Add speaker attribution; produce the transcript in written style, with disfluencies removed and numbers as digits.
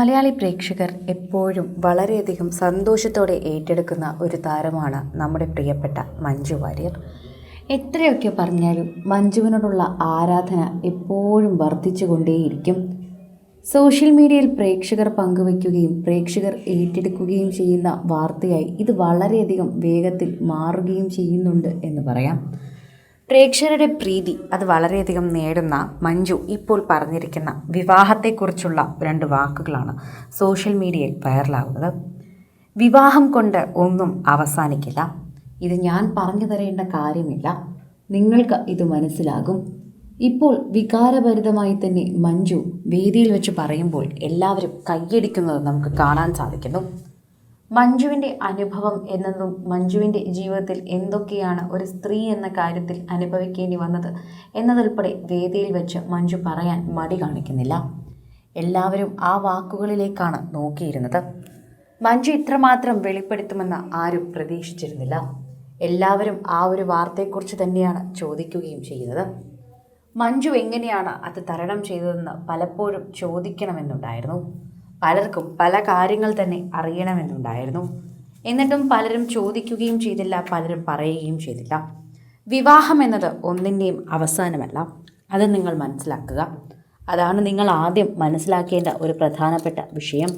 Speaker 1: മലയാളി പ്രേക്ഷകർ എപ്പോഴും വളരെയധികം സന്തോഷത്തോടെ ഏറ്റെടുക്കുന്ന ഒരു താരമാണ് നമ്മുടെ പ്രിയപ്പെട്ട മഞ്ജു വാര്യർ. എത്രയൊക്കെ പറഞ്ഞാലും മഞ്ജുവിനോടുള്ള ആരാധന എപ്പോഴും വർദ്ധിച്ചുകൊണ്ടേയിരിക്കും. സോഷ്യൽ മീഡിയയിൽ പ്രേക്ഷകർ പങ്കുവയ്ക്കുകയും പ്രേക്ഷകർ ഏറ്റെടുക്കുകയും ചെയ്യുന്ന വാർത്തയായി ഇത് വളരെയധികം വേഗത്തിൽ മാറുകയും ചെയ്യുന്നുണ്ട് എന്ന് പറയാം. പ്രേക്ഷകരുടെ പ്രീതി അത് വളരെയധികം നേടുന്ന മഞ്ജു ഇപ്പോൾ പറഞ്ഞിരിക്കുന്ന വിവാഹത്തെക്കുറിച്ചുള്ള 2 വാക്കുകളാണ് സോഷ്യൽ മീഡിയയിൽ വൈറലാകുന്നത്. വിവാഹം കൊണ്ട് ഒന്നും അവസാനിക്കില്ല. ഇത് ഞാൻ പറഞ്ഞു തരേണ്ട കാര്യമില്ല, നിങ്ങൾക്ക് ഇത് മനസ്സിലാകും. ഇപ്പോൾ വികാരഭരിതമായി തന്നെ മഞ്ജു വേദിയിൽ വെച്ച് പറയുമ്പോൾ എല്ലാവരും കയ്യടിക്കുന്നത് നമുക്ക് കാണാൻ സാധിക്കുന്നു. മഞ്ജുവിൻ്റെ അനുഭവം എന്നതും മഞ്ജുവിൻ്റെ ജീവിതത്തിൽ എന്തൊക്കെയാണ് ഒരു സ്ത്രീ എന്ന കാര്യത്തിൽ അനുഭവിക്കേണ്ടി വന്നത് എന്നതുൾപ്പെടെ വേദിയിൽ വെച്ച് മഞ്ജു പറയാൻ മടി കാണിക്കുന്നില്ല. എല്ലാവരും ആ വാക്കുകളിലേക്കാണ് നോക്കിയിരുന്നത്. മഞ്ജു ഇത്രമാത്രം വെളിപ്പെടുത്തുമെന്ന് ആരും പ്രതീക്ഷിച്ചിരുന്നില്ല. എല്ലാവരും ആ ഒരു വാർത്തയെക്കുറിച്ച് തന്നെയാണ് ചോദിക്കുകയും ചെയ്യുന്നത്. മഞ്ജു എങ്ങനെയാണ് അത് തരണം ചെയ്തതെന്ന് പലപ്പോഴും ചോദിക്കണമെന്നുണ്ടായിരുന്നു. പലർക്കും പല കാര്യങ്ങൾ തന്നെ അറിയണമെന്നുണ്ടായിരുന്നു. എന്നിട്ടും പലരും ചോദിക്കുകയും ചെയ്തില്ല, പലരും പറയുകയും ചെയ്തില്ല. വിവാഹം എന്നത് ഒന്നിൻ്റെയും അവസാനമല്ല, അത് നിങ്ങൾ മനസ്സിലാക്കുക. അതാണ് നിങ്ങൾ ആദ്യം മനസ്സിലാക്കേണ്ട ഒരു പ്രധാനപ്പെട്ട വിഷയം.